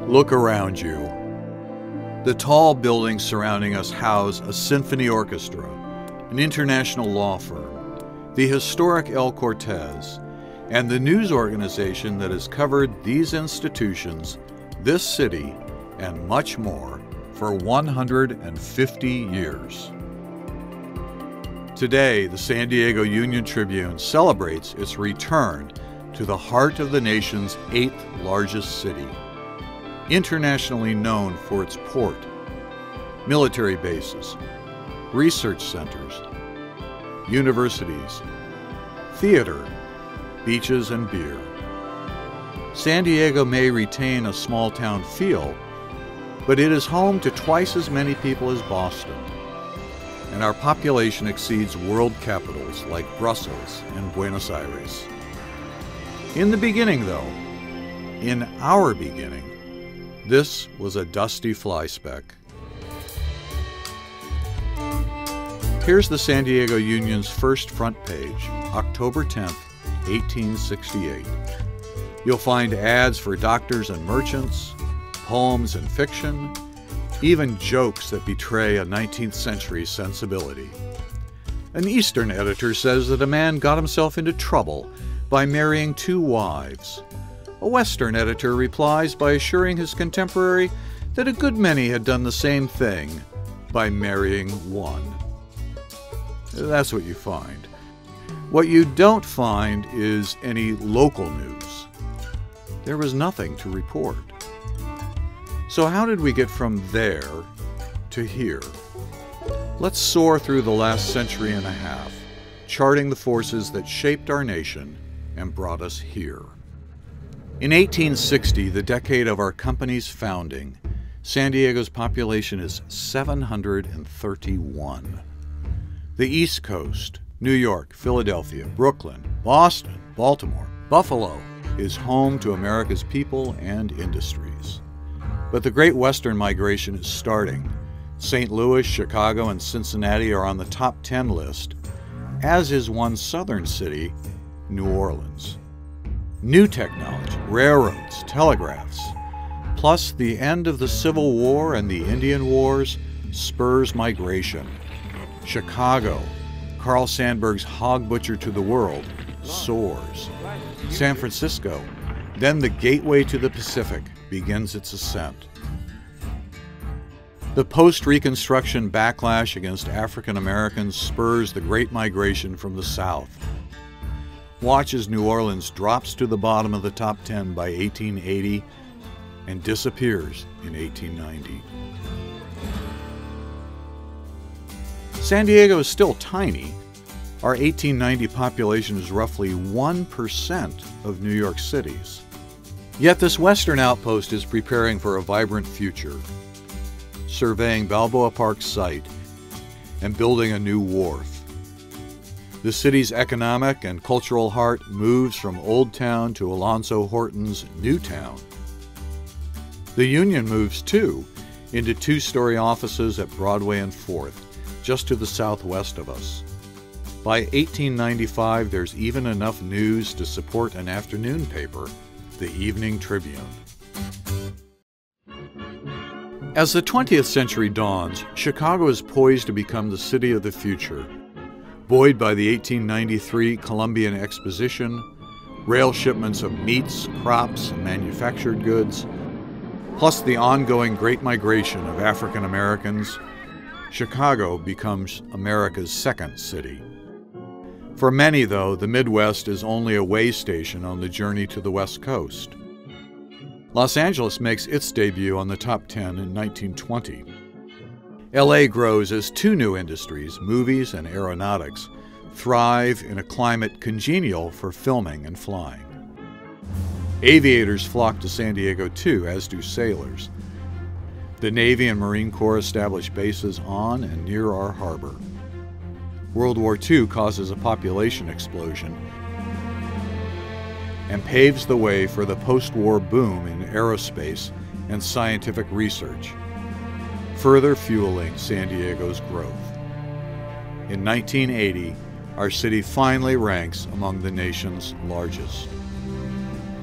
Look around you. The tall buildings surrounding us house a symphony orchestra, an international law firm, the historic El Cortez, and the news organization that has covered these institutions, this city, and much more for 150 years. Today, the San Diego Union-Tribune celebrates its return to the heart of the nation's 8th largest city, internationally known for its port, military bases, research centers, universities, theater, beaches, and beer. San Diego may retain a small-town feel, but it is home to twice as many people as Boston, and our population exceeds world capitals like Brussels and Buenos Aires. In the beginning, though, in our beginning, this was a dusty fly speck. Here's the San Diego Union's first front page, October 10th, 1868. You'll find ads for doctors and merchants, poems and fiction, even jokes that betray a 19th century sensibility. An Eastern editor says that a man got himself into trouble by marrying 2 wives. A Western editor replies by assuring his contemporary that a good many had done the same thing by marrying 1. That's what you find. What you don't find is any local news. There was nothing to report. So how did we get from there to here? Let's soar through the last century and a half, charting the forces that shaped our nation and brought us here. In 1860, the decade of our company's founding, San Diego's population is 731. The East Coast, New York, Philadelphia, Brooklyn, Boston, Baltimore, Buffalo, is home to America's people and industries. But the Great Western Migration is starting. St. Louis, Chicago, and Cincinnati are on the top 10 list, as is one southern city, New Orleans. New technology, railroads, telegraphs, plus the end of the Civil War and the Indian Wars spurs migration. Chicago, Carl Sandburg's hog butcher to the world, soars. San Francisco, then the gateway to the Pacific, begins its ascent. The post-Reconstruction backlash against African Americans spurs the Great Migration from the South. Watch as New Orleans drops to the bottom of the top 10 by 1880 and disappears in 1890. San Diego is still tiny. Our 1890 population is roughly 1% of New York City's. Yet this western outpost is preparing for a vibrant future, surveying Balboa Park's site and building a new wharf. The city's economic and cultural heart moves from Old Town to Alonzo Horton's New Town. The Union moves too, into 2-story offices at Broadway and 4th, just to the southwest of us. By 1895, there's even enough news to support an afternoon paper, the Evening Tribune. As the 20th century dawns, Chicago is poised to become the city of the future. Buoyed by the 1893 Columbian Exposition, rail shipments of meats, crops, and manufactured goods, plus the ongoing Great Migration of African Americans, Chicago becomes America's second city. For many, though, the Midwest is only a way station on the journey to the West Coast. Los Angeles makes its debut on the top 10 in 1920. LA grows as 2 new industries, movies and aeronautics, thrive in a climate congenial for filming and flying. Aviators flock to San Diego too, as do sailors. The Navy and Marine Corps establish bases on and near our harbor. World War II causes a population explosion and paves the way for the post-war boom in aerospace and scientific research, further fueling San Diego's growth. In 1980, our city finally ranks among the nation's largest.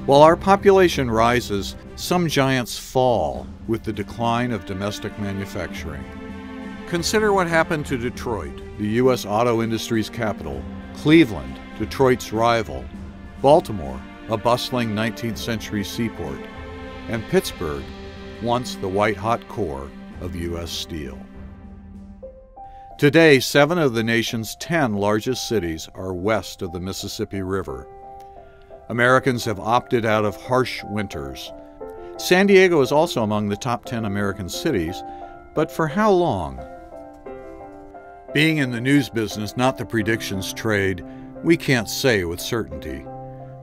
While our population rises, some giants fall with the decline of domestic manufacturing. Consider what happened to Detroit, the U.S. auto industry's capital, Cleveland, Detroit's rival, Baltimore, a bustling 19th century seaport, and Pittsburgh, once the white-hot core of U.S. Steel. Today, 7 of the nation's 10 largest cities are west of the Mississippi River. Americans have opted out of harsh winters. San Diego is also among the top 10 American cities, but for how long? Being in the news business, not the predictions trade, we can't say with certainty.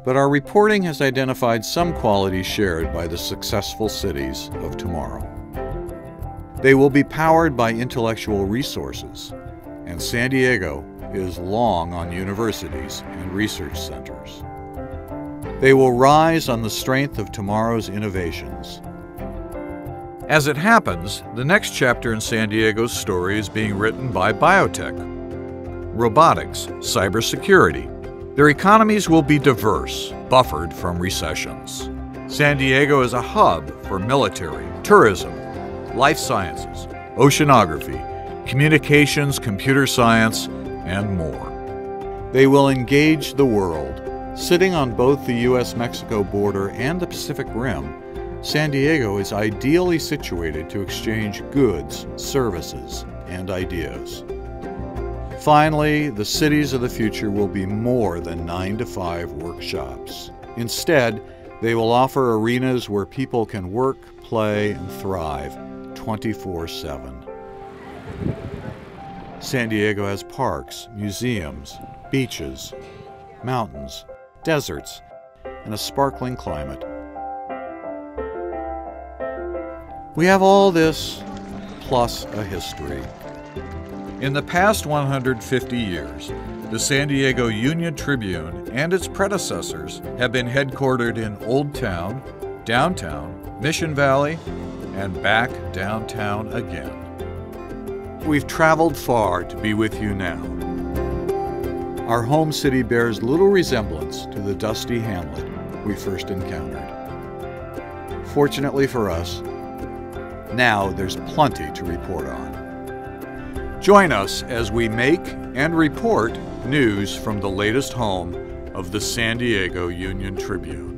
But our reporting has identified some qualities shared by the successful cities of tomorrow. They will be powered by intellectual resources, and San Diego is long on universities and research centers. They will rise on the strength of tomorrow's innovations. As it happens, the next chapter in San Diego's story is being written by biotech, robotics, cybersecurity. Their economies will be diverse, buffered from recessions. San Diego is a hub for military, tourism, life sciences, oceanography, communications, computer science, and more. They will engage the world. Sitting on both the U.S.-Mexico border and the Pacific Rim, San Diego is ideally situated to exchange goods, services, and ideas. Finally, the cities of the future will be more than 9-to-5 workshops. Instead, they will offer arenas where people can work, play, and thrive 24/7. San Diego has parks, museums, beaches, mountains, deserts, and a sparkling climate. We have all this, plus a history. In the past 150 years, the San Diego Union Tribune and its predecessors have been headquartered in Old Town, Downtown, Mission Valley, and back downtown again. We've traveled far to be with you now. Our home city bears little resemblance to the dusty hamlet we first encountered. Fortunately for us, now there's plenty to report on. Join us as we make and report news from the latest home of the San Diego Union Tribune.